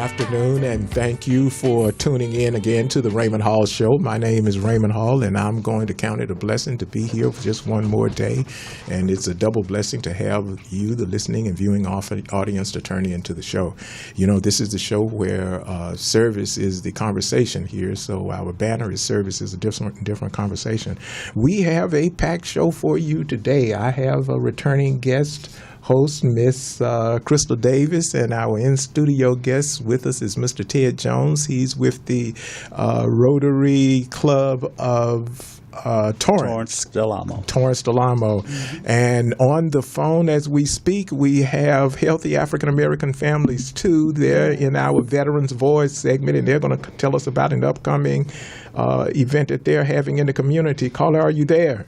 afternoon, and thank you for tuning in again to the Raymond Hall Show. My name is Raymond Hall, and I'm going to count it a blessing to be here for just one more day. And it's a double blessing to have you, the listening and viewing audience, to turn into the show. You know, this is the show where service is the conversation here, so our banner is service is a different conversation. We have a packed show for you today. I have a returning guest host, Miss Crystal Davis, and our in-studio guest with us is Mr. Ted Jones. He's with the Rotary Club of Torrance Del Amo. Mm-hmm. And on the phone as we speak, we have Healthy African American Families too. They're in our Veterans Voice segment, and they're going to tell us about an upcoming event that they're having in the community. Caller, are you there?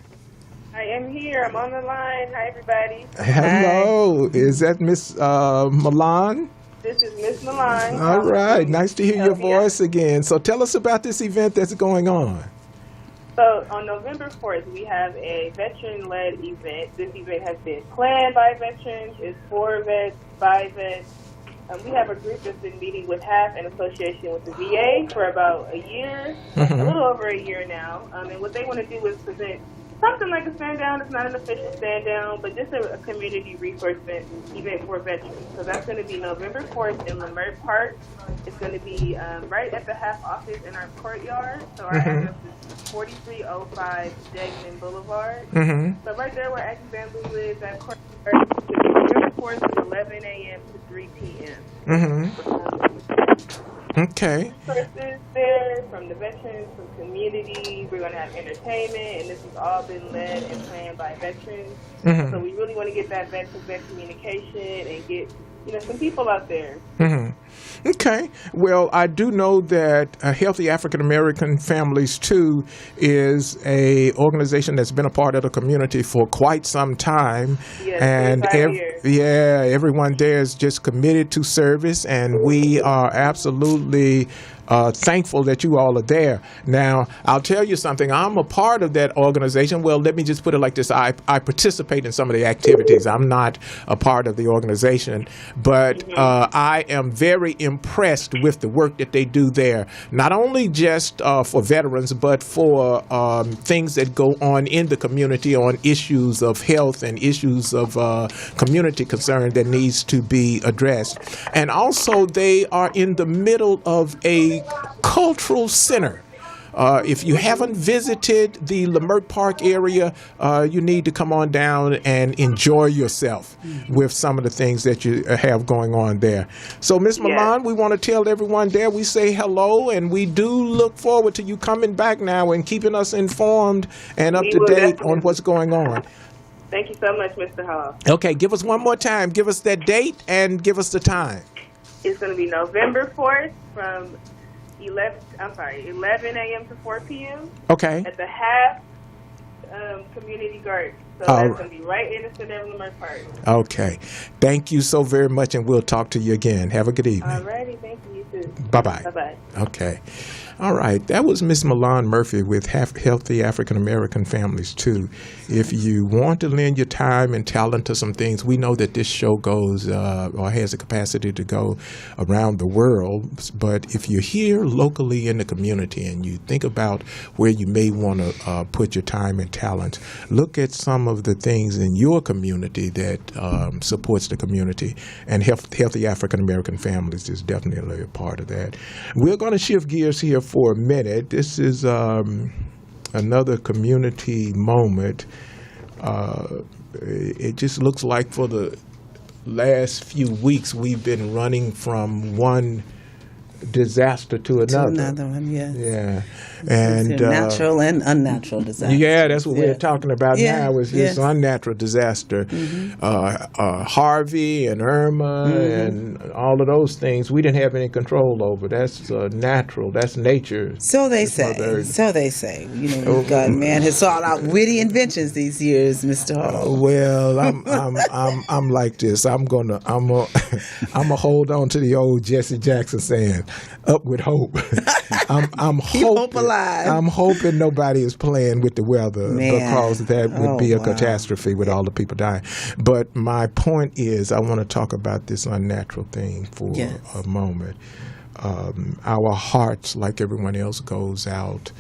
I am here. I'm on the line. Hi, everybody. Hello. Hi. Is that Miss Milan? This is Miss Milan. All right. Nice to hear your voice again. So tell us about this event that's going on. So on November 4th, we have a veteran-led event. This event has been planned by veterans. It's for vets, by vets. We have a group that's been meeting with HAF in association with the VA for about a year, a little over a year now. And what they want to do is present something like a stand-down. It's not an official stand-down, but just a community resource event for veterans. So that's going to be November 4th in Leimert Park. It's going to be right at the HAF office in our courtyard. So our address is 4305 Degnan Boulevard. So right there where Aggie Bamboo lives, that courtyard. November 4th from 11 a.m. to 3 p.m. Okay. Resources there from the veterans, from community. We're going to have entertainment, and this has all been led and planned by veterans. So we really want to get that vet-to-vet communication and get some people out there. Okay. Well, I do know that Healthy African American Families too is a organization that's been a part of the community for quite some time. Yes, and everyone there is just committed to service, and we are absolutely thankful that you all are there. Now, I'll tell you something. I'm a part of that organization. Well, let me just put it like this. I participate in some of the activities. I'm not a part of the organization, but I am very impressed with the work that they do there, not only just for veterans, but for things that go on in the community on issues of health and issues of community concern that needs to be addressed. And also, they are in the middle of a cultural center. If you haven't visited the Leimert Park area, you need to come on down and enjoy yourself with some of the things that you have going on there. So, Ms. Milan, we want to tell everyone there we say hello, and we do look forward to you coming back now and keeping us informed and up to date on what's going on. Thank you so much, Mr. Hall. Okay, give us one more time. Give us that date and give us the time. It's going to be November 4th from 11 a.m. to 4 p.m. Okay. At the HAF Community Garden. So that's going to be right in the center of Leimert Park. Okay. Thank you so very much, and we'll talk to you again. Have a good evening. All righty. Thank you. You too. Bye-bye. Bye-bye. Okay. All right. That was Miss Milan Murphy with Healthy African American Families, too. If you want to lend your time and talent to some things, we know that this show goes or has the capacity to go around the world. But if you're here locally in the community and you think about where you may want to put your time and talent, look at some of the things in your community that supports the community. And Healthy African American Families is definitely a part of that. We're going to shift gears here for a minute. This is another community moment. It just looks like for the last few weeks we've been running from one disaster to another. To another one, yes. Yeah. And natural and unnatural disaster. Yeah, that's what we're talking about now is this unnatural disaster. Harvey and Irma and all of those things we didn't have any control over. That's natural. That's nature. So they say. So they say. We've got man has sought out witty inventions these years, Mr. Hall. Well, I'm like this. I'm gonna hold on to the old Jesse Jackson saying, up with hope. I'm Keep hope alive. I'm hoping nobody is playing with the weather because that would be a catastrophe with all the people dying. But my point is, I want to talk about this unnatural thing for a moment. Our hearts, like everyone else, goes out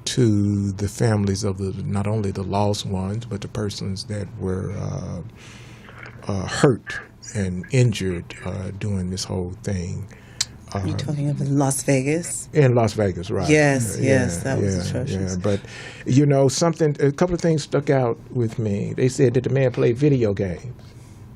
to the families of not only the lost ones, but the persons that were hurt and injured during this whole thing. You're talking of Las Vegas? In Las Vegas, right. Yes, that was atrocious. Yeah. But, a couple of things stuck out with me. They said that the man played video games.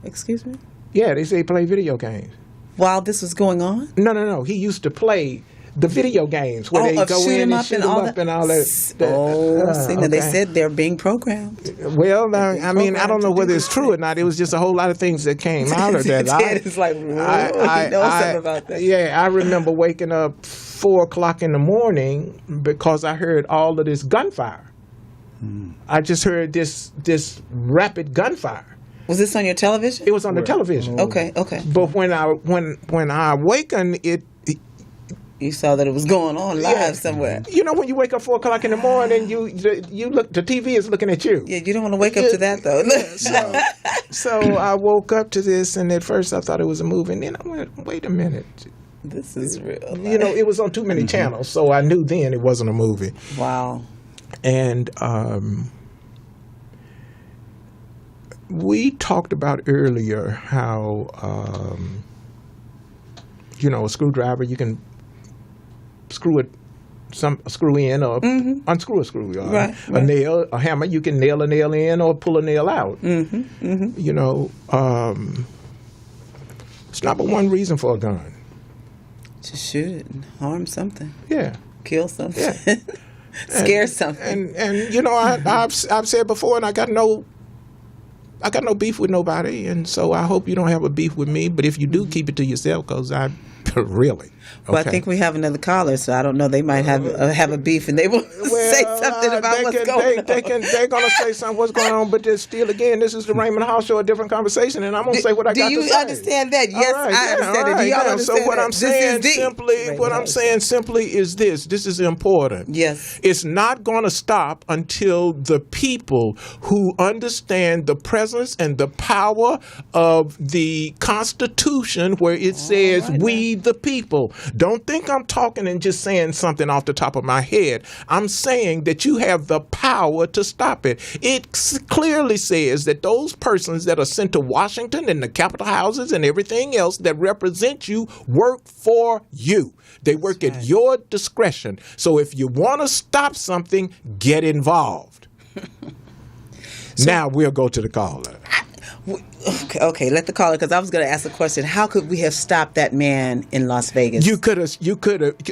Excuse me? Yeah, they say he played video games. While this was going on? No. He used to play the video games where they go in and shoot them up and all that. They said they're being programmed. Well, I mean, I don't know whether it's true or not. It was just a whole lot of things that came out of that. It's like, he knows something about that. Yeah, I remember waking up 4 o'clock in the morning because I heard all of this gunfire. I just heard this rapid gunfire. Was this on your television? It was on the television. Okay. But when I awakened, you saw that it was going on live somewhere. When you wake up 4 o'clock in the morning, you look. The TV is looking at you. Yeah, you don't want to wake up to that though. So I woke up to this, and at first I thought it was a movie, and then I went, "Wait a minute, this is real." It was on too many channels, so I knew then it wasn't a movie. Wow. And we talked about earlier how a screwdriver, you can screw in or unscrew a screw. Right. A nail, a hammer, you can nail a nail in or pull a nail out. It's not but one reason for a gun. To shoot it and harm something. Yeah. Kill something. Yeah. Scare something. And I've said before, and I got no beef with nobody, and so I hope you don't have a beef with me. But if you do, keep it to yourself, because I really. Okay. Well, I think we have another caller, so I don't know. They might have a beef, and they will say something about what's going on. They're going to say something what's going on, but there's still, again, this is the Raymond Hall Show, a different conversation, and I'm going to say what I got to say. Do you understand that? Yes, I understand that. Do y'all understand so what that? I'm saying simply is this. This is important. Yes. It's not going to stop until the people who understand the presence and the power of the Constitution, where it says we the people. Don't think I'm talking and just saying something off the top of my head. I'm saying that you have the power to stop it. It clearly says that those persons that are sent to Washington and the Capitol houses and everything else that represent you work for you. They work at your discretion. So if you want to stop something, get involved. Now we'll go to the caller. Okay, let the caller, because I was going to ask a question. How could we have stopped that man in Las Vegas? You could have.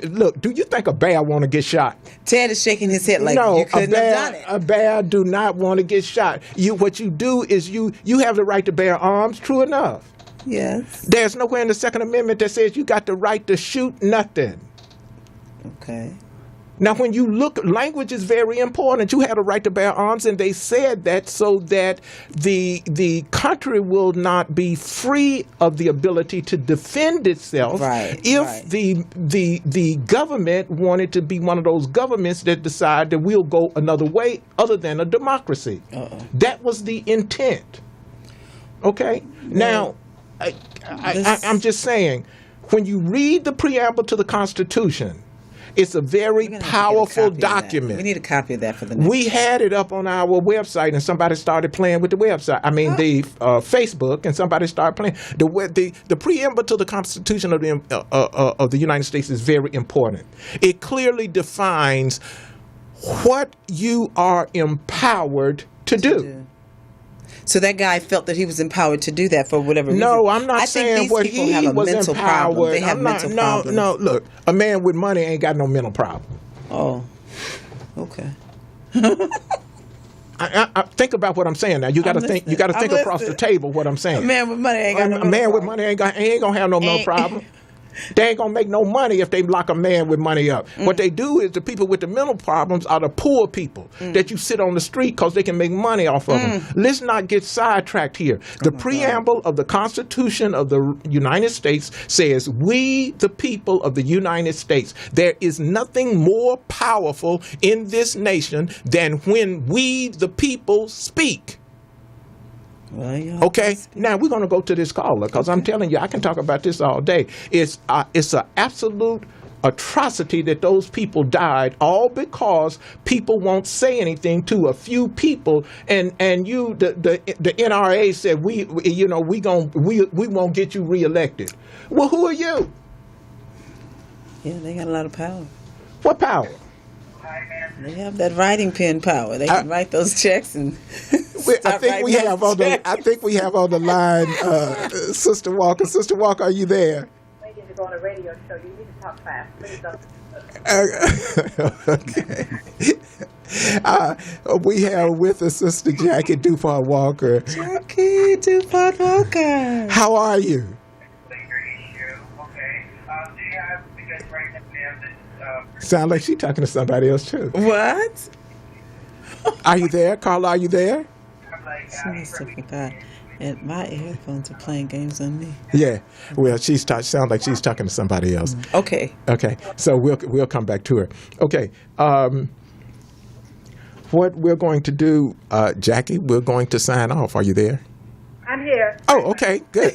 Look, do you think a bear want to get shot? Ted is shaking his head like you couldn't have done it. A bear do not want to get shot. What you do is you have the right to bear arms. True enough. Yes. There's nowhere in the Second Amendment that says you got the right to shoot nothing. Okay. Now, when you look, language is very important. You have a right to bear arms, and they said that so that the country will not be free of the ability to defend itself. Right. If the government wanted to be one of those governments that decide that we'll go another way other than a democracy. That was the intent. Okay. Now, I'm just saying, when you read the preamble to the Constitution, it's a very powerful document. We need a copy of that for the next We had it up on our website, and somebody started playing with the website. I mean, the Facebook, and somebody started playing. The preamble to the Constitution of the United States is very important. It clearly defines what you are empowered to do. So that guy felt that he was empowered to do that for whatever reason. No, I'm not saying what he he was mental empowered. Problem. They have mental problems. No, look, a man with money ain't got no mental problem. Oh, okay. I think about what I'm saying now. You got to think. You got to think across the table what I'm saying. A man with money ain't got no mental problem. A man with money ain't gonna have no mental problem. They ain't gonna make no money if they lock a man with money up. What they do is the people with the mental problems are the poor people that you sit on the street because they can make money off of them. Let's not get sidetracked here. The preamble of the Constitution of the United States says, "We, the people of the United States." There is nothing more powerful in this nation than when we, the people, speak. Well, okay, now we're going to go to this caller because I'm telling you, I can talk about this all day. It's an absolute atrocity that those people died, all because people won't say anything to a few people, and you, the NRA said we won't get you reelected. Well, who are you? Yeah, they got a lot of power. What power? They have that writing pen power. They can write those checks and. I think we have on the line Sister Walker. Sister Walker, are you there? Waiting to go on a radio show. You need to talk fast. Please don't. Okay. We have with us Sister Jackie DuPont Walker. Jackie DuPont Walker. How are you? Sound like she's talking to somebody else too. What? Are you there, Carla? Are you there? She must have forgot. And my earphones are playing games on me. Yeah. Well, sound like she's talking to somebody else. Okay. Okay. So we'll come back to her. Okay. What we're going to do, Jackie, we're going to sign off. Are you there? I'm here. Oh, okay. Good.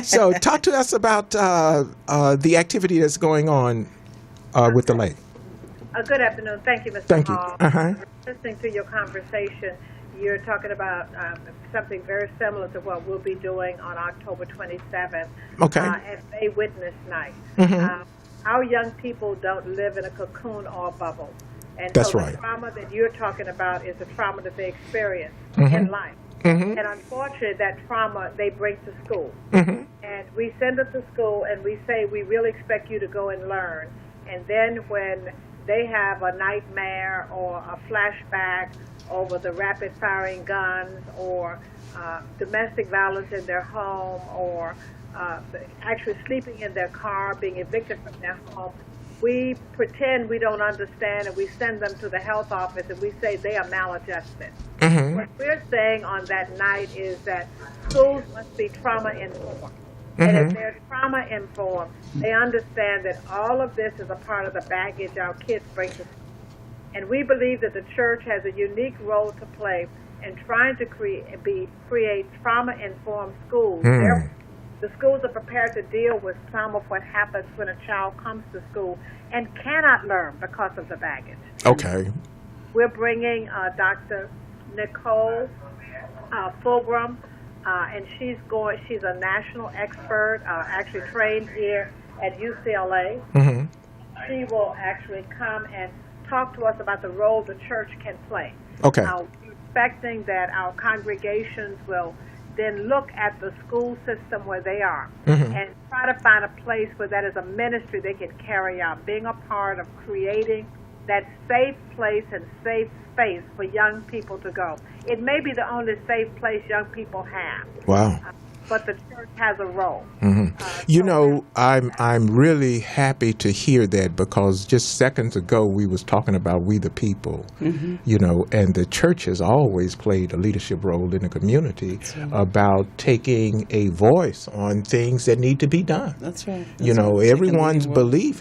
So talk to us about the activity that's going on with the lake. Good afternoon. Thank you, Mr. Thank you. Hall. Listening to your conversation, you're talking about something very similar to what we'll be doing on October 27th at May Witness Night. Our young people don't live in a cocoon or a bubble. And that's so right. The trauma that you're talking about is the trauma that they experience in life. And unfortunately, that trauma they bring to school. And we send them to school and we say, we really expect you to go and learn. And then when they have a nightmare or a flashback over the rapid-firing guns or domestic violence in their home or actually sleeping in their car, being evicted from their home, we pretend we don't understand and we send them to the health office and we say they are maladjusted. What we're saying on that night is that schools must be trauma-informed. And if they're trauma-informed, they understand that all of this is a part of the baggage our kids bring to school. And we believe that the church has a unique role to play in trying to create trauma-informed schools. The schools are prepared to deal with some of what happens when a child comes to school and cannot learn because of the baggage. Okay. We're bringing Dr. Nicole Fulgram, and she's a national expert, actually trained here at UCLA. She will actually come and talk to us about the role the church can play. Okay. We're expecting that our congregations will then look at the school system where they are and try to find a place where that is a ministry they can carry out, being a part of creating that safe place and safe space for young people to go. It may be the only safe place young people have. Wow. But the church has a role. I'm really happy to hear that because just seconds ago we was talking about we the people, and the church has always played a leadership role in the community about taking a voice on things that need to be done. That's right. Everyone's belief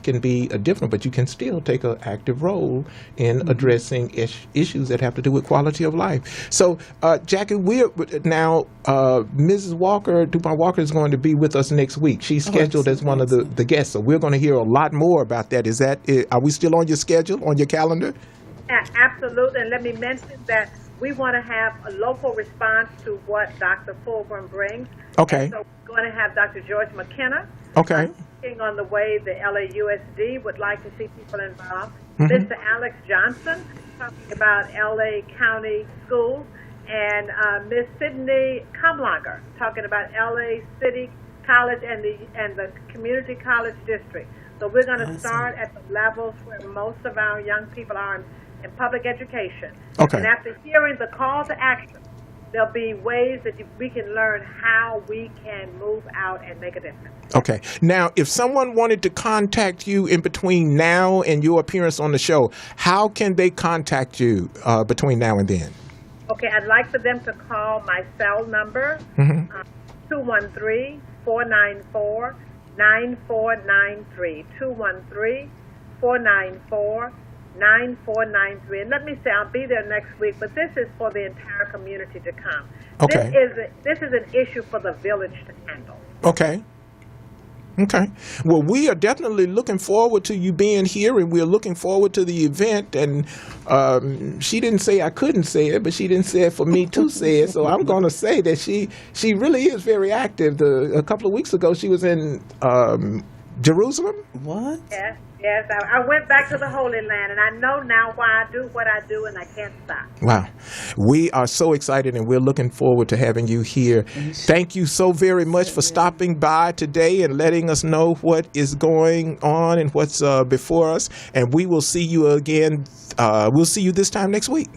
can be different, but you can still take an active role in addressing issues that have to do with quality of life. So, Jackie, we're now. Mrs. Walker, DuPont Walker, is going to be with us next week. She's scheduled as one of the guests, so we're going to hear a lot more about that. Are we still on your schedule, on your calendar? Yeah, absolutely. And let me mention that we want to have a local response to what Dr. Fulgram brings. Okay. And so we're going to have Dr. George McKenna. Okay. Speaking on the way the LAUSD would like to see people involved. Mr. Alex Johnson talking about LA County schools. And Ms. Sydney Kumlager talking about LA City College and the Community College District. So we're going to start at the levels where most of our young people are in public education. Okay. And after hearing the call to action there'll be ways that we can learn how we can move out and make a difference. Okay. Now, if someone wanted to contact you in between now and your appearance on the show, how can they contact you between now and then? Okay, I'd like for them to call my cell number, 213-494-9493, 213-494-9493. And let me say, I'll be there next week, but this is for the entire community to come. Okay. This is an issue for the village to handle. Okay. Okay. Well, we are definitely looking forward to you being here, and we're looking forward to the event. And she didn't say I couldn't say it, but she didn't say it for me to say it. So I'm going to say that she really is very active. A couple of weeks ago, she was in Jerusalem. What? Yes. I went back to the Holy Land, and I know now why I do what I do, and I can't stop. Wow. We are so excited, and we're looking forward to having you here. Thank you so very much for stopping by today and letting us know what is going on and what's before us. And we will see you again. We'll see you this time next week.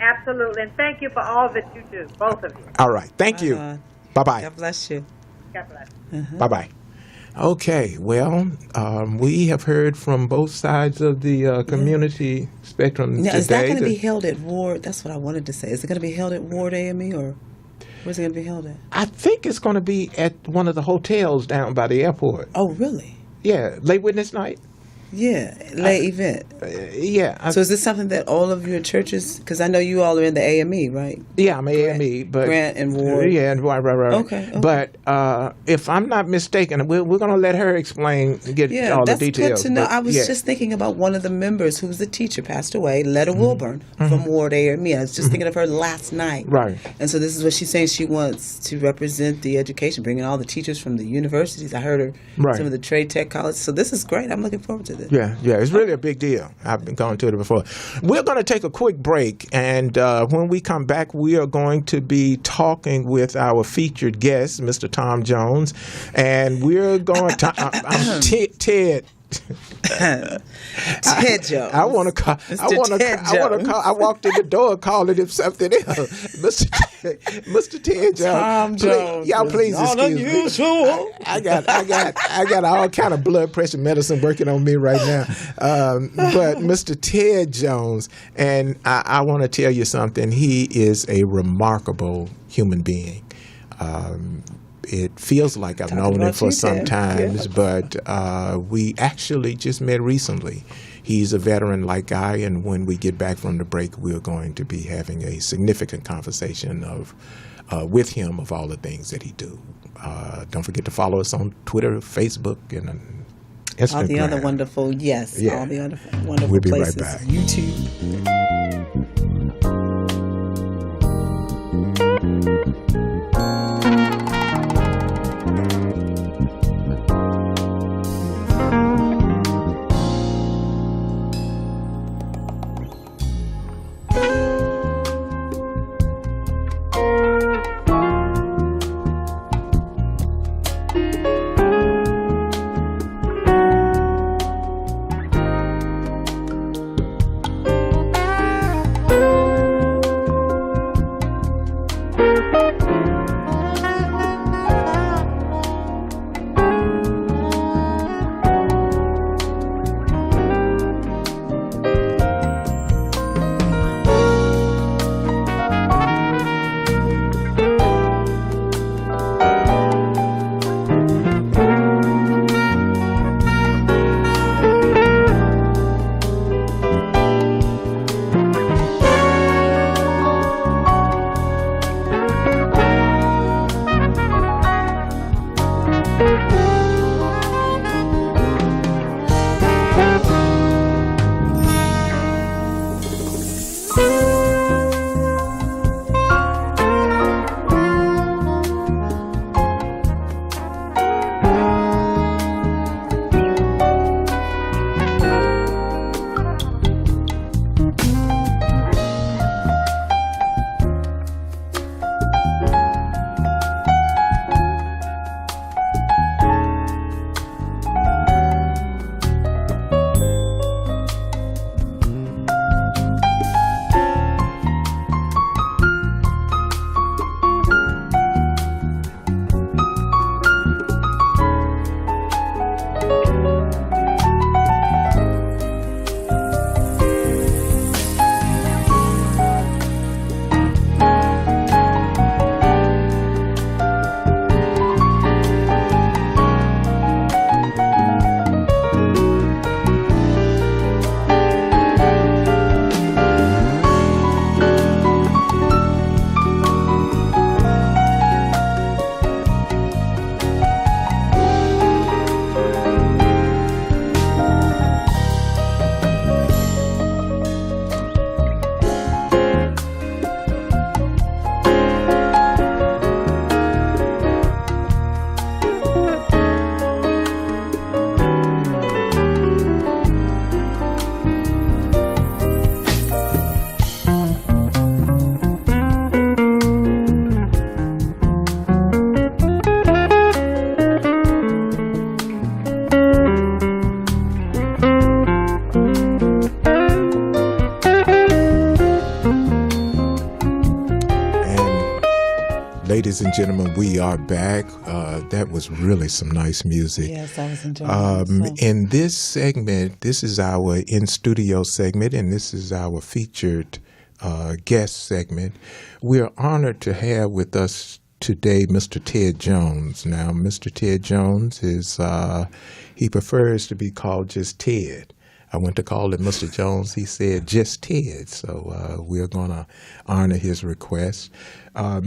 Absolutely. And thank you for all that you do, both of you. All right. Thank you. Bye-bye. God bless you. God bless. Bye-bye. Okay, well, we have heard from both sides of the community spectrum now, today. is that going to be held at Ward? That's what I wanted to say. Is it going to be held at Ward AME, or where's it going to be held at? I think it's going to be at one of the hotels down by the airport. Oh, really? Yeah, late witness night. Yeah, lay event. Yeah. So is this something that all of your churches, because I know you all are in the AME, right? Yeah, I'm AME, but Grant and Ward. Yeah, and right. Okay. But if I'm not mistaken, we're going to let her explain, get all the details. Good to know. But, I was just thinking about one of the members who was a teacher, passed away, Letta Wilburn from Ward AME. I was just thinking of her last night. Right. And so this is what she's saying. She wants to represent the education, bringing all the teachers from the universities. I heard her some of the trade tech colleges. So this is great. I'm looking forward to this. Yeah, it's really a big deal. I've been going to it before. We're going to take a quick break, and when we come back, we are going to be talking with our featured guest, Mr. Tom Jones, and we're going to. I'm Ted. Ted Jones. I want to call. I walked in the door calling him something else, Mr. Ted Jones. Tom Jones. Y'all please Not excuse unusual. me. I got all kind of blood pressure medicine working on me right now. But Mr. Ted Jones, and I want to tell you something. He is a remarkable human being. It feels like I've known him for some time, but we actually just met recently. He's a veteran-like guy, and when we get back from the break, we're going to be having a significant conversation with him of all the things that he do. Don't forget to follow us on Twitter, Facebook, and Instagram. All the other wonderful, all the other wonderful we'll be places. Right back. YouTube. ladies and gentlemen, we are back. That was really some nice music. Yes, I was enjoying it. In this segment, this is our in-studio segment, and this is our featured guest segment. We're honored to have with us today Mr. Ted Jones. Now, Mr. Ted Jones is, he prefers to be called just Ted. I went to call him Mr. Jones. He said just Ted. So we're going to honor his request.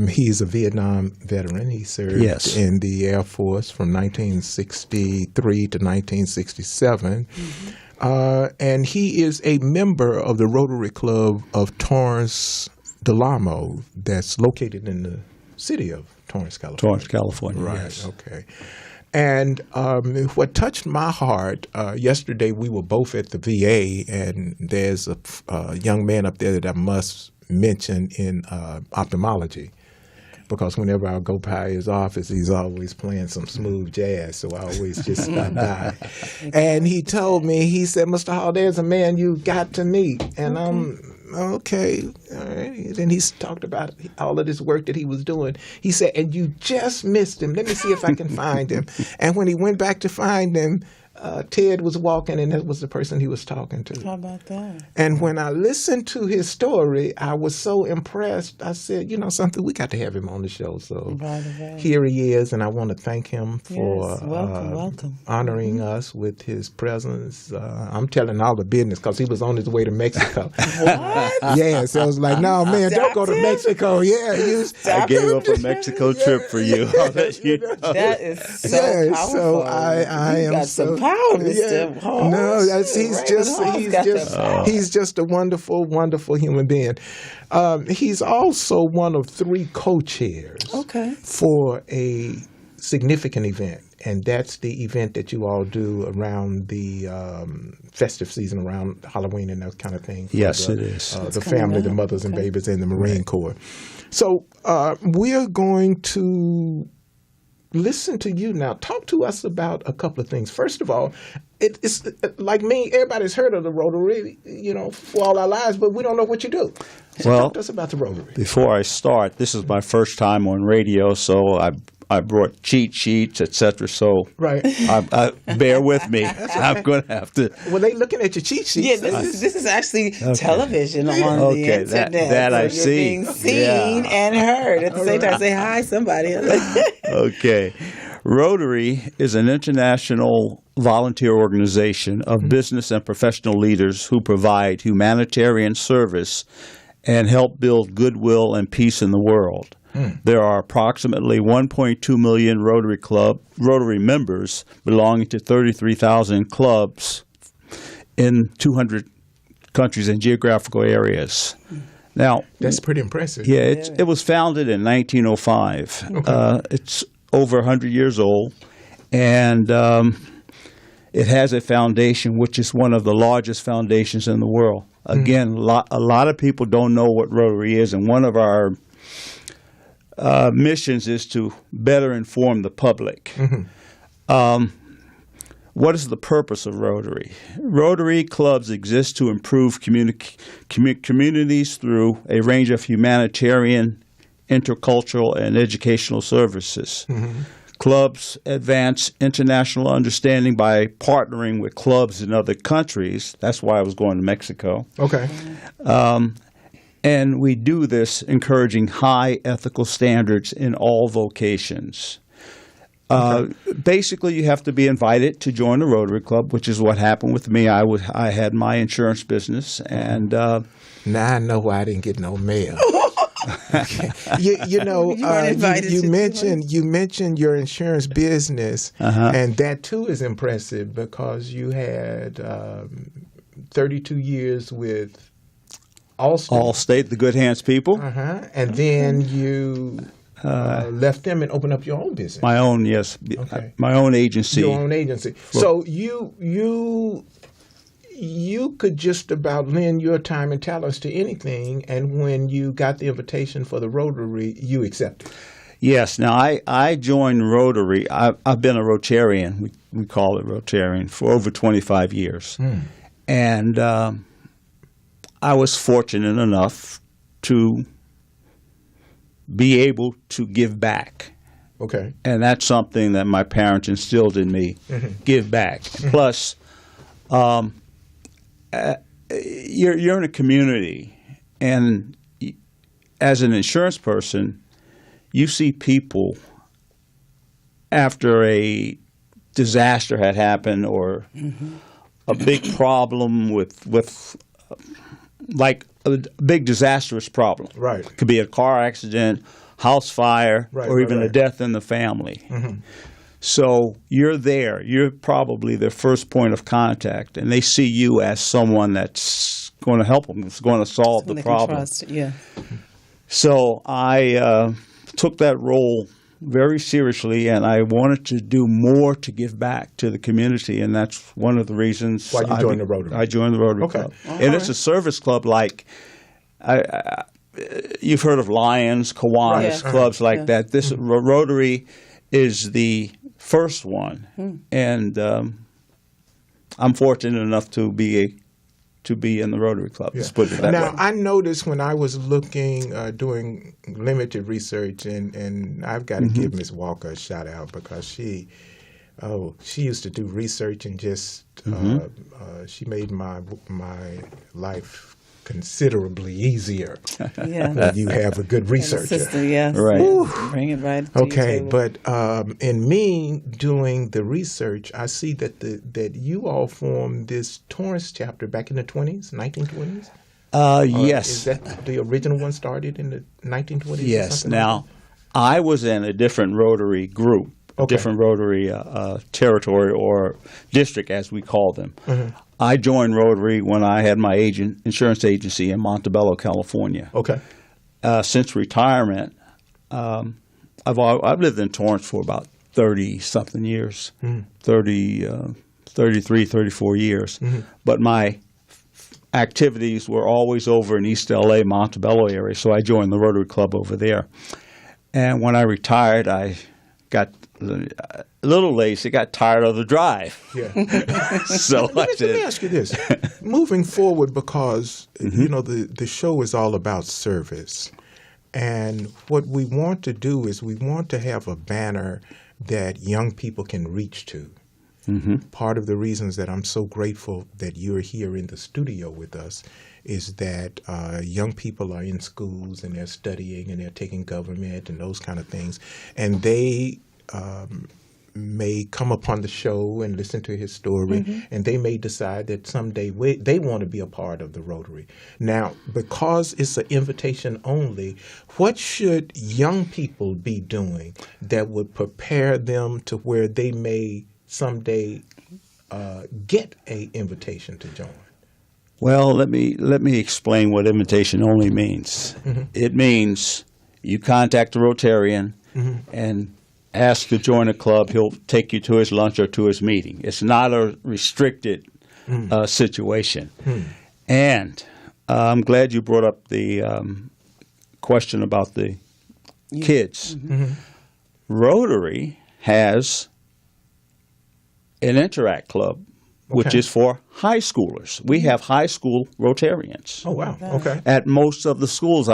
He's a Vietnam veteran. He served in the Air Force from 1963 to 1967. Mm-hmm. And he is a member of the Rotary Club of Torrance, Delamo, that's located in the city of Torrance, California. Torrance, California, right, yes. Okay. And what touched my heart, yesterday we were both at the VA, and there's a young man up there that I must mention in ophthalmology, because whenever I go by his office, he's always playing some smooth jazz, so I always just stop by. And he told me, he said, Mr. Hall, there's a man you got to meet. And I'm, okay, all right. Then he talked about all of this work that he was doing. He said, and you just missed him. Let me see if I can find him. And when he went back to find him, Ted was walking, and that was the person he was talking to. How about that? And when I listened to his story, I was so impressed. I said, you know something, we got to have him on the show. So here he is, and I want to thank him for welcome. honoring us with his presence. I'm telling all the business because he was on his way to Mexico. What? Yeah, so I was like, no, man, don't go to Mexico. Yeah, I gave up a Mexico trip for you. I'll let you know. That is so powerful. So I am got so... some power, Mr. Hall. No, he's just a wonderful, wonderful human being. He's also one of 3 co-chairs for a significant event, and that's the event that you all do around the festive season, around Halloween and that kind of thing. Yes, it is. The family, the mothers and babies, and the Marine Corps. So we're going to listen to you now. Talk to us about a couple of things. First of all, it's like me, everybody's heard of the Rotary, for all our lives, but we don't know what you do. So talk to us about the Rotary. Before I start, this is my first time on radio, so I brought cheat sheets, etc. So bear with me. I'm going to have to. Well, they looking at your cheat sheets. Yeah, this is actually television on the internet. That I you're see. Being seen and heard at the same time. Say hi, somebody. Okay. Rotary is an international volunteer organization of business and professional leaders who provide humanitarian service and help build goodwill and peace in the world. There are approximately 1.2 million Rotary members belonging to 33,000 clubs in 200 countries and geographical areas. Now, that's pretty impressive. Yeah, it was founded in 1905. Okay. It's over 100 years old, and it has a foundation which is one of the largest foundations in the world. Again, a lot of people don't know what Rotary is, and one of our missions is to better inform the public. What is the purpose of Rotary? Rotary clubs exist to improve communities through a range of humanitarian, intercultural, and educational services. Clubs advance international understanding by partnering with clubs in other countries. That's why I was going to Mexico. Okay. And we do this encouraging high ethical standards in all vocations. Basically, you have to be invited to join a Rotary Club, which is what happened with me. I had my insurance business, and now I know why I didn't get no mail. Okay. You mentioned your insurance business, and that too is impressive because you had 32 years with Allstate, the Good Hands people. And then you left them and opened up your own business. My own, yes. Okay. My own agency. Your own agency. So you could just about lend your time and talents to anything, and when you got the invitation for the Rotary, you accepted. Yes. Now, I joined Rotary. I've been a Rotarian, we call it Rotarian, for over 25 years. And I was fortunate enough to be able to give back. Okay. And that's something that my parents instilled in me, give back. Plus, you're in a community, and as an insurance person, you see people after a disaster had happened or a big problem with like a big disastrous problem. Right. It could be a car accident, house fire, or even a death in the family. So you're there. You're probably their first point of contact, and they see you as someone that's going to help them, that's going to solve the problem. Yeah. So I took that role very seriously, and I wanted to do more to give back to the community, and that's one of the reasons why you joined the Rotary. I joined the Rotary Club. And it's a service club like you've heard of Lions, Kiwanis, clubs like that. This Rotary is the first one, and I'm fortunate enough to be in the Rotary Club. Let's put it that now, way. I noticed when I was looking, doing limited research, and I've got to give Ms. Walker a shout out because she used to do research and just she made my life considerably easier when you have a good researcher. Sister, yes. Right. Bring it right to Okay, your table. but in me doing the research, I see that that you all formed this Torrance chapter back in the 1920s? Yes. Is that the original one started in the 1920s? Yes. Now, I was in a different Rotary group, a different Rotary territory or district, as we call them. I joined Rotary when I had my insurance agency in Montebello, California. Okay. Since retirement, I've lived in Torrance for about 30-something years, 33, 34 years. But my activities were always over in East L.A., Montebello area, so I joined the Rotary Club over there. And when I retired, I got a little lazy, got tired of the drive. Yeah. So let me ask you this. Moving forward, because, you know, the show is all about service. And what we want to do is we want to have a banner that young people can reach to. Part of the reasons that I'm so grateful that you're here in the studio with us is that young people are in schools and they're studying and they're taking government and those kind of things. And they may come upon the show and listen to his story, and they may decide that someday they want to be a part of the Rotary. Now, because it's an invitation only, what should young people be doing that would prepare them to where they may someday get an invitation to join? Well, let me explain what invitation only means. It means you contact a Rotarian and ask to join a club. He'll take you to his lunch or to his meeting. It's not a restricted situation. And I'm glad you brought up the question about the kids. Rotary has an Interact Club, which is for high schoolers. We have high school Rotarians. Oh, wow. Okay. At most of the schools.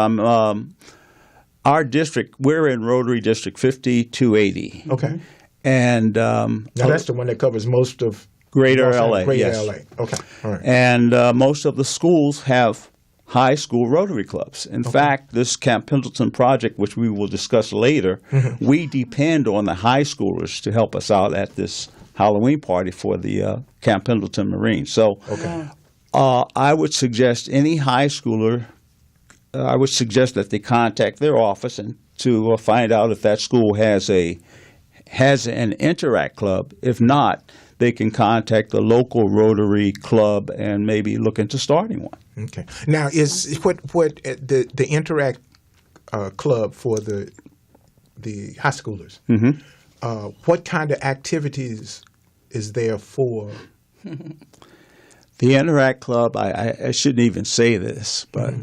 Our district, we're in Rotary District 5280. Okay. And now that's the one that covers most of Greater LA. Greater Yes. LA. Okay. All right. And most of the schools have high school Rotary clubs. In fact, this Camp Pendleton project, which we will discuss later, we depend on the high schoolers to help us out at this Halloween party for the Camp Pendleton Marines. So I would suggest any high schooler, I would suggest that they contact their office and to find out if that school has an Interact Club. If not, they can contact the local Rotary Club and maybe look into starting one. Okay. Now, is what the Interact Club for the high schoolers? What kind of activities is there for? The Interact Club, I shouldn't even say this, but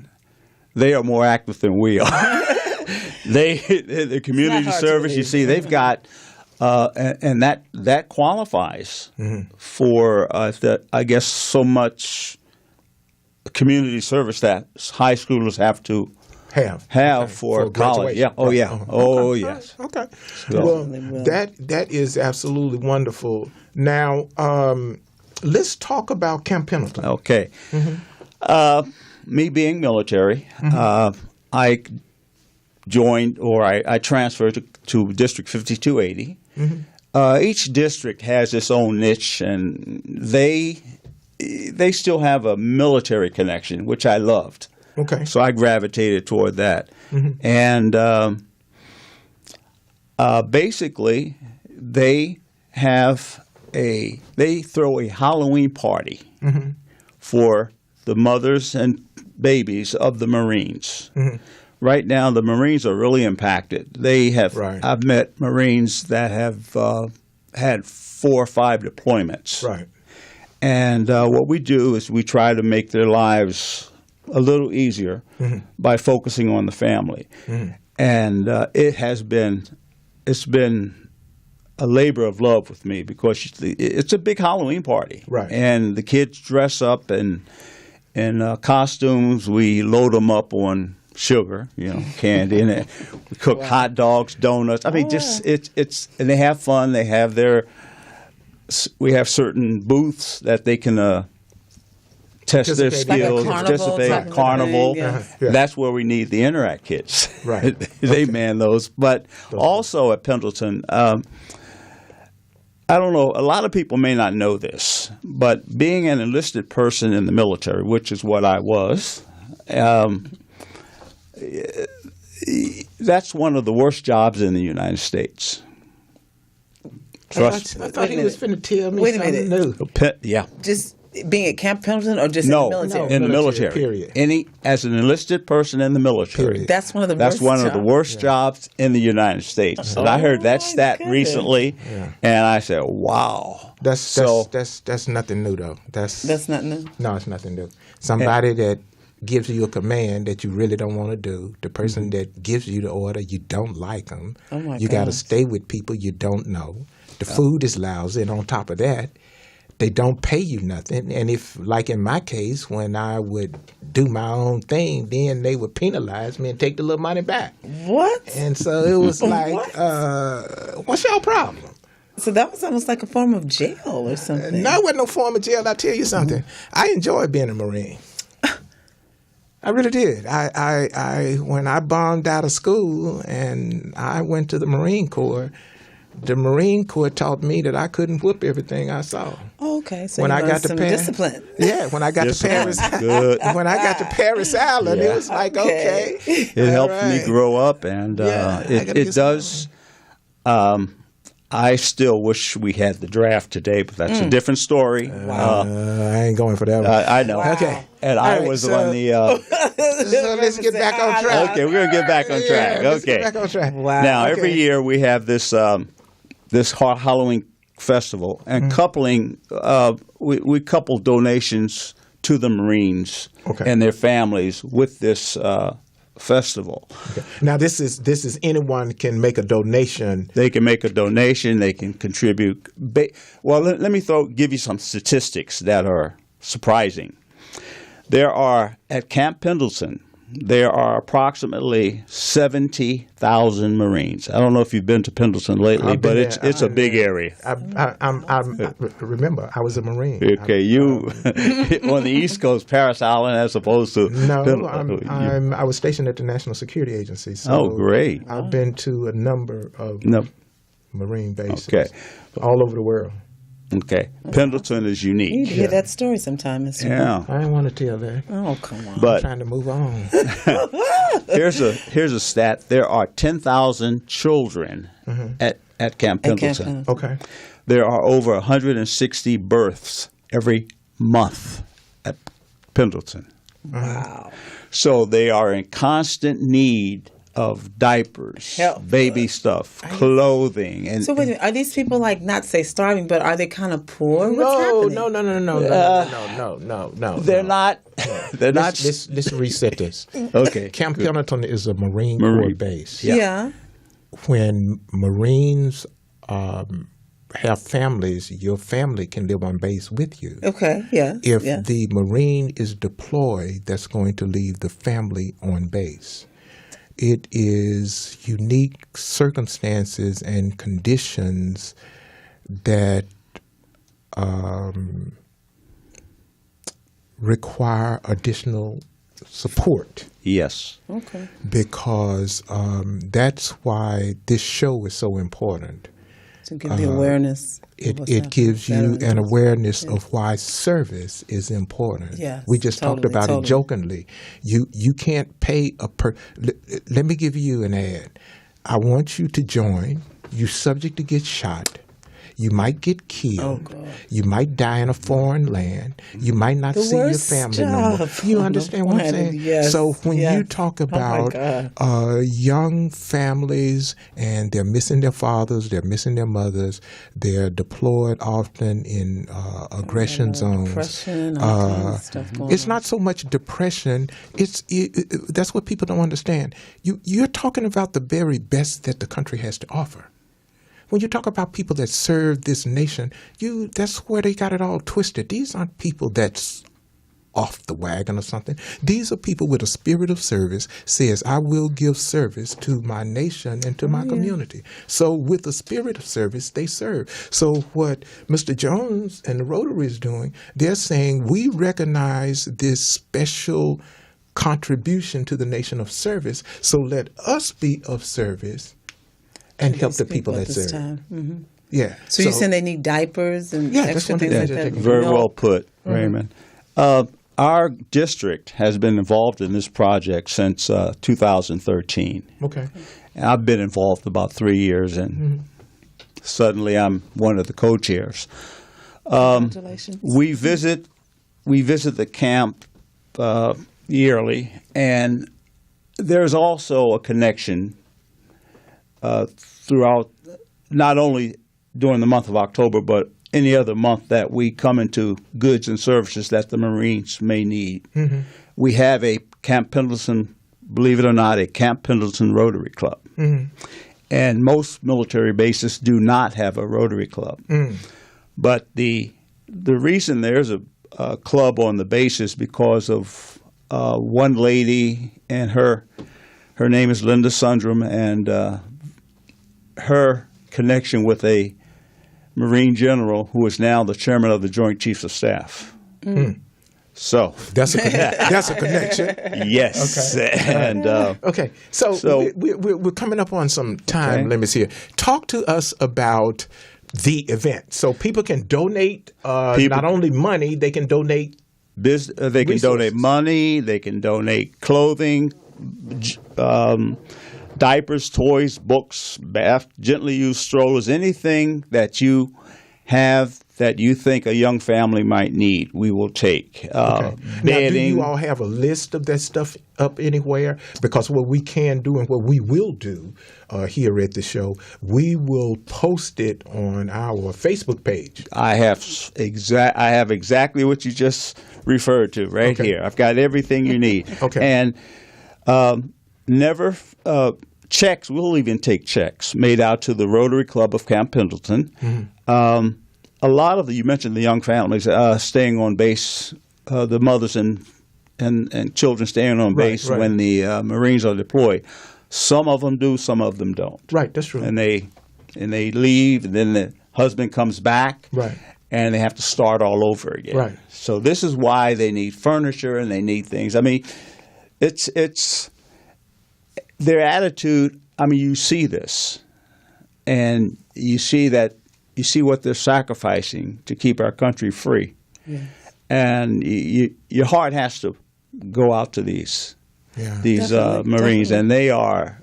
they are more active than we are. The community service, you see, they've got, and that qualifies for, I guess, so much community service that high schoolers have to Have have okay. for college. graduation. Yeah. Oh, Right. yeah. Uh-huh. Oh, Okay. yes. Okay. So- Well, Well. that is absolutely wonderful. Now, let's talk about Camp Pendleton. Okay. Me being military, I joined or I transferred to District 5280. Each district has its own niche, and they still have a military connection, which I loved. Okay. So I gravitated toward that. And basically, they throw a Halloween party for the mothers and babies of the Marines. Right now, the Marines are really impacted. They have. Right. I've met Marines that have had 4 or 5 deployments. Right. And what we do is we try to make their lives a little easier by focusing on the family. And it's been a labor of love with me because it's a big Halloween party. Right. And the kids dress up in costumes. We load them up on sugar, candy, and we cook hot dogs, donuts. I mean, just it's and they have fun. They have we have certain booths that they can test their Participate in. skills, Like a carnival participate type in of carnival. thing, yeah. Yeah. That's where we need the Interact kids. Right. They man those. But also at Pendleton, I don't know, a lot of people may not know this, but being an enlisted person in the military, which is what I was, that's one of the worst jobs in the United States. Trust me. I thought he was finna tell me Wait a something minute. new. Yeah. Just being at Camp Pendleton or just No, in the military? in the military. Period. As an enlisted person in the military. Period. That's one of the That's worst one of the jobs. worst jobs in the United States. And I heard that my stat goodness. recently, and I said, wow. That's nothing new though. That's not new. No, it's nothing new. Somebody that gives you a command that you really don't want to do, the person that gives you the order, you don't like them. Oh my you got to goodness. stay with people you don't know. The food is lousy, and on top of that, they don't pay you nothing. And if, like in my case, when I would do my own thing, then they would penalize me and take the little money back. What? And so it was like, what's your problem? So that was almost like a form of jail or something. No, it wasn't no form of jail. I'll tell you something. I enjoyed being a Marine. I really did. I when I bombed out of school and I went to the Marine Corps, the Marine Corps taught me that I couldn't whoop everything I saw. Oh, okay. So When you I learned got to some Paris, discipline. yeah. When I got to Discipline. Paris, Good. when I got to Paris Island, it was like okay. It helped me grow up, and Yeah, I gotta it get some does. I still wish we had the draft today, but that's a different story. I ain't going for that one. I know. Okay. And All I right, was so- on the. So let's get back on track. Okay, we're gonna get back on track. Yeah, let's Okay. get back on track. Wow. Now, Okay. every year we have this Halloween festival, and coupling. We couple donations to the Marines Okay. and their families with this festival. Now this is anyone can make a donation. They can make a donation. They can contribute. Well, let me give you some statistics that are surprising. There are at Camp Pendleton. There are approximately 70,000 Marines. I don't know if you've been to Pendleton lately, I've been but there. it's a big area. I remember I was a Marine. Okay, you on the East Coast, Paris Island, as opposed to No, Pendleton. I was stationed at the National Security Agency. So Oh, great. I've been to a number of No. Marine bases Okay. all over the world. Okay, Pendleton is You need to unique. hear that story sometime, Mr. Yeah, I didn't want to tell that. Oh, come on. I'm but trying to move on. here's a stat. There are 10,000 children at Camp At Camp Pendleton. Pendleton. Okay. There are over 160 births every month at Pendleton. Wow. So they are in constant need of diapers, Help. baby stuff, clothing, and So wait a minute, are these people like not say starving, but are they kind of poor? What's No, happening? no. they're not. They're not. Let's reset this. Okay. Camp Pendleton is a Marine Corps Marine. base. Yeah. When Marines have families, your family can live on base with you. Okay. Yeah. If yeah. the Marine is deployed, that's going to leave the family on base. it is unique circumstances and conditions that require additional support. Yes. Okay. Because that's why this show is so important. To give the awareness. It gives you an awareness of why service is important. Yes, We just talked about it jokingly. You can't pay let me give you an ad. I want you to join. You're subject to get shot. You might get killed. Oh, God. You might die in a foreign land. You might not see your family no more. You understand what I'm saying? Yes. So when you talk about young families and they're missing their fathers, they're missing their mothers, they're deployed often in aggression zones. Depression, all kinds of stuff going It's on. not so much depression. That's what people don't understand. You're talking about the very best that the country has to offer. When you talk about people that serve this nation, that's where they got it all twisted. These aren't people that's off the wagon or something. These are people with a spirit of service, says, I will give service to my nation and to my community. So with the spirit of service, they serve. So what Mr. Jones and the Rotary is doing, they're saying we recognize this special contribution to the nation of service, so let us be of service and help the people that serve. Mm-hmm. Yeah. So you're saying they need diapers and extra things like that? Very well put, Raymond. Our district has been involved in this project since 2013. Okay. And I've been involved about 3 years, and suddenly I'm one of the co-chairs. Congratulations. We visit the camp yearly, and there's also a connection throughout, not only during the month of October, but any other month that we come into goods and services that the Marines may need. Mm-hmm. We have a Camp Pendleton, believe it or not, a Camp Pendleton Rotary Club. Mm-hmm. And most military bases do not have a Rotary Club. Mm. But the reason there's a club on the base is because of one lady, and her name is Linda Sundrum, and her connection with a Marine general who is now the chairman of the Joint Chiefs of Staff. Mm. So that's a connection. Yes. Okay. And okay. So we're coming up on some time limits here. Talk to us about the event, so people can donate. Not only money, they can donate. They can resources. Donate money. They can donate clothing. Diapers, toys, books, bath, gently used strollers, anything that you have that you think a young family might need, we will take. Now, do you all have a list of that stuff up anywhere? Because what we can do and what we will do here at the show, we will post it on our Facebook page. I have exactly what you just referred to right here. I've got everything you need. Okay. And never checks. We'll even take checks made out to the Rotary Club of Camp Pendleton. Mm-hmm. A lot of you mentioned the young families staying on base, the mothers and children staying on base when the Marines are deployed. Some of them do, some of them don't. Right, that's true. And they leave, and then the husband comes back. Right. And they have to start all over again. Right. So this is why they need furniture and they need things. I mean, it's their attitude. I mean, you see this, and you see what they're sacrificing to keep our country free. Yes. And your heart has to go out to these Marines, and they are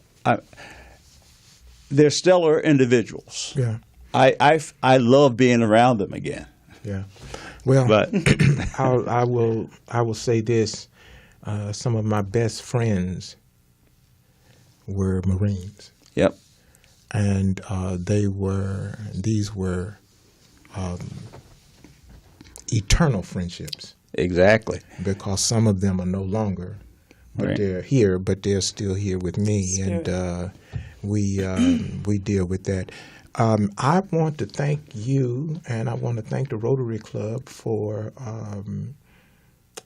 they're stellar individuals. Yeah. I love being around them again. Yeah. Well, but I will say this: some of my best friends were Marines. Yep. And these were eternal friendships. Exactly. Because some of them are no longer, but they're here, but they're still here with me, and we deal with that. I want to thank you, and I want to thank the Rotary Club for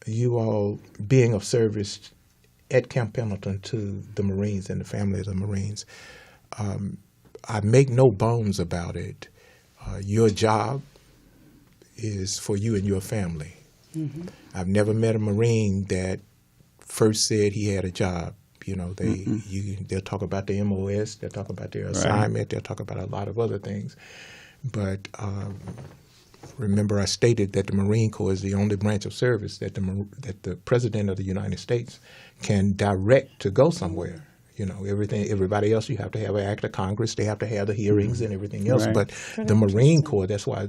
you all being of service at Camp Pendleton to the Marines and the family of the Marines. I make no bones about it. Your job is for you and your family. Mm-hmm. I've never met a Marine that first said he had a job. You know, they'll talk about the MOS, they'll talk about their assignment, they'll talk about a lot of other things. But remember, I stated that the Marine Corps is the only branch of service that the President of the United States can direct to go somewhere. You know, everybody else, you have to have an act of Congress. They have to have the hearings and everything else. Right. But the Marine Corps, that's why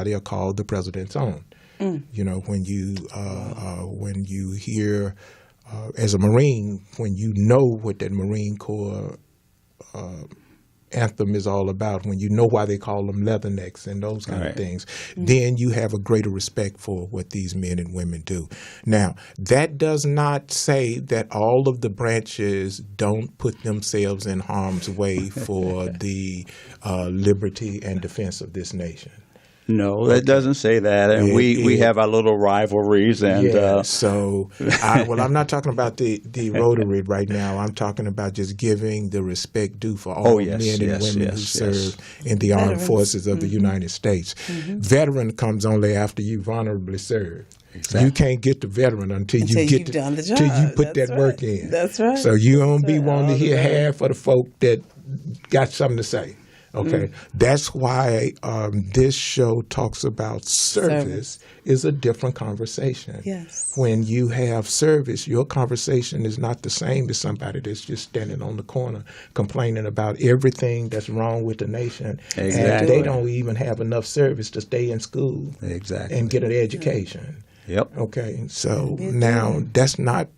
they are called the President's own. You know, when you hear as a Marine, when you know what that Marine Corps anthem is all about, when you know why they call them leathernecks and those kind of things, then you have a greater respect for what these men and women do. Now, that does not say that all of the branches don't put themselves in harm's way for the liberty and defense of this nation. No, that doesn't say that, and we have our little rivalries. And I'm not talking about the Rotary right now. I'm talking about just giving the respect due for all men and women who serve in the armed forces of the United States. Veteran comes only after you've honorably served. Exactly. You can't get the veteran until you put that work in. That's right. So you don't be wanting to hear half of the folk that got something to say. Okay, that's why this show talks about service is a different conversation. Yes. When you have service, your conversation is not the same as somebody that's just standing on the corner complaining about everything that's wrong with the nation. Exactly. And they don't even have enough service to stay in school and get an education. Yep. Okay, so now that's not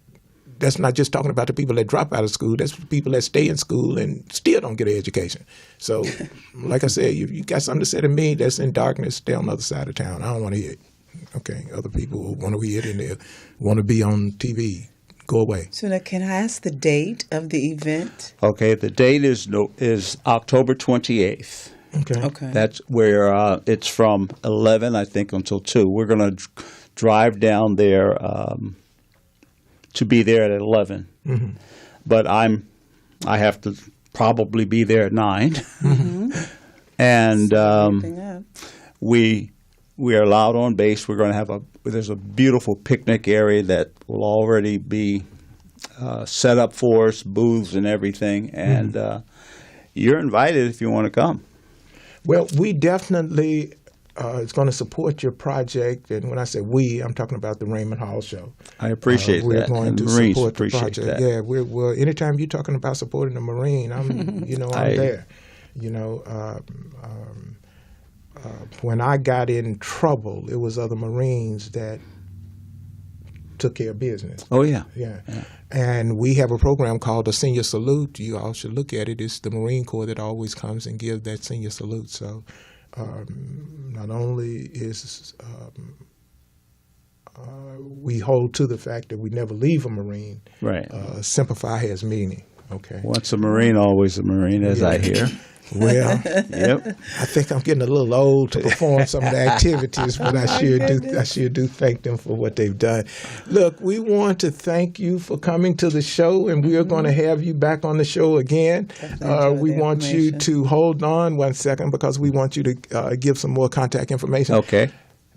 just talking about the people that drop out of school. That's the people that stay in school and still don't get an education. So, like I said, you got something to say to me that's in darkness, stay on the other side of town. I don't want to hear it. Okay, other people want to hear it and they want to be on TV. Go away. So now, can I ask the date of the event? Okay, the date is October 28th. Okay. That's where it's from 11, I think, until 2. We're going to drive down there to be there at 11. Mm-hmm. But I have to probably be there at 9. Mm-hmm. And we are allowed on base. We're going to have there's a beautiful picnic area that will already be set up for us, booths and everything. And you're invited if you want to come. Well, we definitely is going to support your project. And when I say we, I'm talking about the Raymond Hall show. I appreciate we're that. We're going and to Marines support the appreciate project. That. Yeah, well, anytime you're talking about supporting the Marine, I'm there. You know, when I got in trouble, it was other Marines that took care of business. Oh, yeah. Yeah. And we have a program called the Senior Salute. You all should look at it. It's the Marine Corps that always comes and gives that Senior Salute. So not only is we hold to the fact that we never leave a Marine. Right. Simplify has meaning. Okay. Once a Marine, always a Marine, as I hear. Well, yep. I think I'm getting a little old to perform some of the activities, but I sure do thank them for what they've done. Look, we want to thank you for coming to the show, and we are going to have you back on the show again. We want you to hold on 1 second because we want you to give some more contact information. Okay.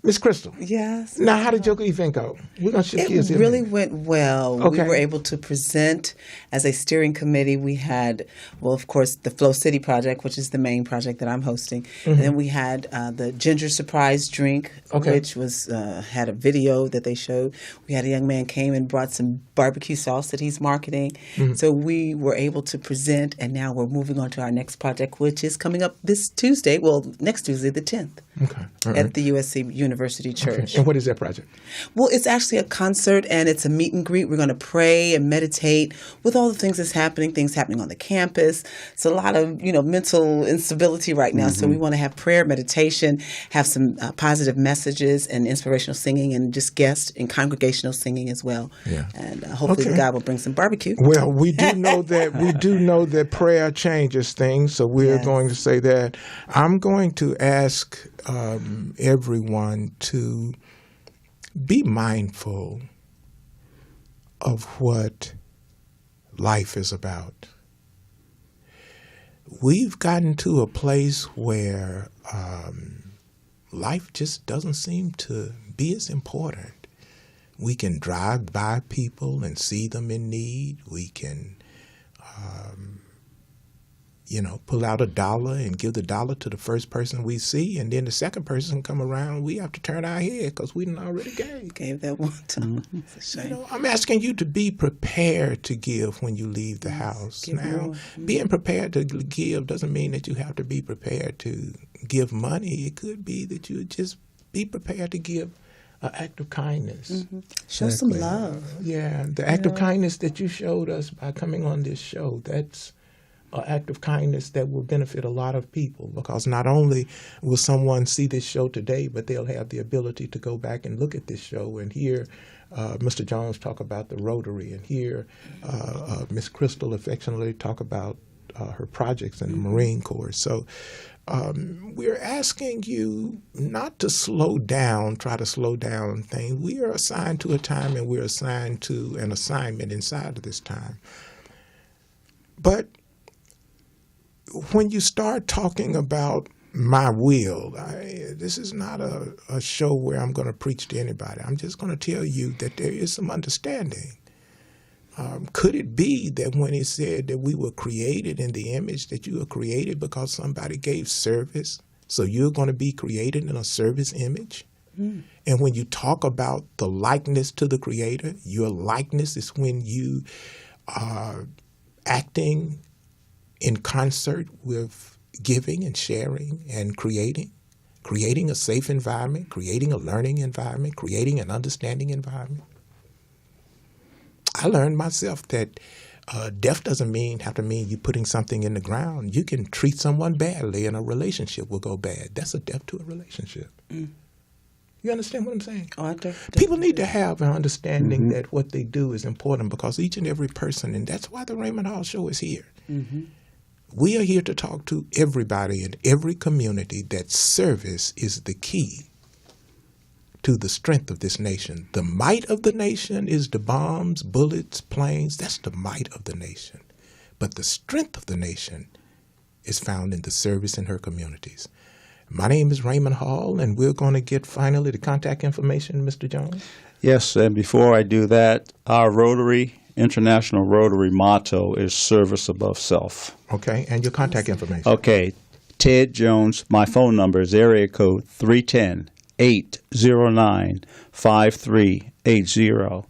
Miss Crystal. Yes. Now, how did your event go? We're going to shift gears here. It really went well. Okay. We were able to present as a steering committee. We had, well, of course, the Flow City Project, which is the main project that I'm hosting. Mm-hmm. And then we had the Ginger Surprise Drink, which was had a video that they showed. We had a young man came and brought some barbecue sauce that he's marketing. Mm-hmm. So we were able to present, and now we're moving on to our next project, which is coming up this Tuesday, next Tuesday, the 10th. Okay. At the USC University Church. Okay. And what is that project? Well, it's actually a concert and it's a meet and greet. We're going to pray and meditate with all the things that's happening, things happening on the campus. It's a lot of, mental instability right now. Mm-hmm. So we want to have prayer, meditation, have some positive messages and inspirational singing and just guest and congregational singing as well. Yeah. And hopefully God will bring some barbecue. Well, we do know that prayer changes things. So we're going to say that. I'm going to ask everyone to be mindful of what life is about. We've gotten to a place where life just doesn't seem to be as important. We can drive by people and see them in need. We can, pull out $1 and give the $1 to the first person we see, and then the second person come around, we have to turn our head because we done already gave. Gave that one time. It's a shame. I'm asking you to be prepared to give when you leave the house. Now, being prepared to give doesn't mean that you have to be prepared to give money. It could be that you just be prepared to give an act of kindness. Mm-hmm. Show some love. Yeah, the act of kindness that you showed us by coming on this show, that's an act of kindness that will benefit a lot of people, because not only will someone see this show today, but they'll have the ability to go back and look at this show and hear Mr. Jones talk about the Rotary and hear Miss Crystal affectionately talk about her projects in the Marine Corps. So we're asking you not to try to slow down things. We are assigned to a time, and we're assigned to an assignment inside of this time. But when you start talking about my will, this is not a show where I'm going to preach to anybody. I'm just going to tell you that there is some understanding. Could it be that when he said that we were created in the image, that you were created because somebody gave service, so you're going to be created in a service image? Mm. And when you talk about the likeness to the Creator, your likeness is when you are acting in concert with giving and sharing and creating a safe environment, creating a learning environment, creating an understanding environment. I learned myself that death doesn't have to mean you putting something in the ground. You can treat someone badly and a relationship will go bad. That's a death to a relationship. Mm. You understand what I'm saying? Oh, I do. People need to have an understanding that what they do is important, because each and every person, and that's why the Raymond Hall Show is here. Mm-hmm. We are here to talk to everybody in every community that service is the key to the strength of this nation. The might of the nation is the bombs, bullets, planes. That's the might of the nation. But the strength of the nation is found in the service in her communities. My name is Raymond Hall, and we're going to get finally the contact information, Mr. Jones. Yes, and before I do that, our International Rotary motto is service above self. Okay, and your contact information. Okay, Ted Jones, my phone number is area code 310-809-5380.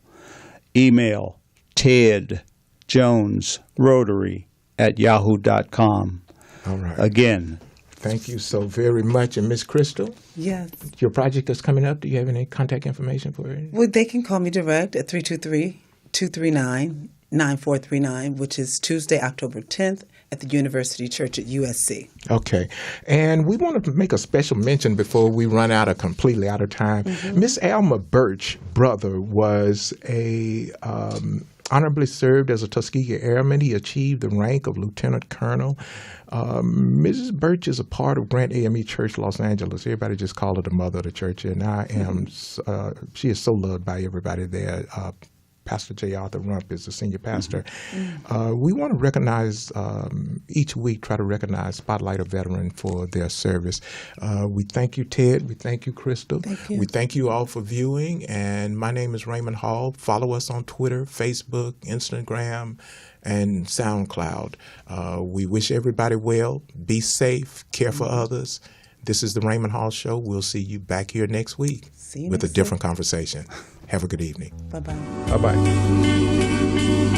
Email tedjonesrotary@yahoo.com. All right. Again. Thank you so very much. And Miss Crystal? Yes. Your project that's coming up, do you have any contact information for it? Well, they can call me direct at 323-239-9439, which is Tuesday, October 10th at the University Church at USC. Okay. And we want to make a special mention before we run completely out of time. Miss Alma Birch, brother, was honorably served as a Tuskegee Airman. He achieved the rank of Lieutenant Colonel. Mrs. Birch is a part of Grant AME Church, Los Angeles. Everybody just called her the mother of the church, and she is so loved by everybody there. Pastor J. Arthur Rump is the senior pastor. We want to recognize, each week, try to recognize, spotlight a veteran for their service. We thank you, Ted. We thank you, Crystal. Thank you. We thank you all for viewing. And my name is Raymond Hall. Follow us on Twitter, Facebook, Instagram, and SoundCloud. We wish everybody well. Be safe. Care for others. This is the Raymond Hall Show. We'll see you back here next week with a different conversation. Have a good evening. Bye-bye. Bye-bye.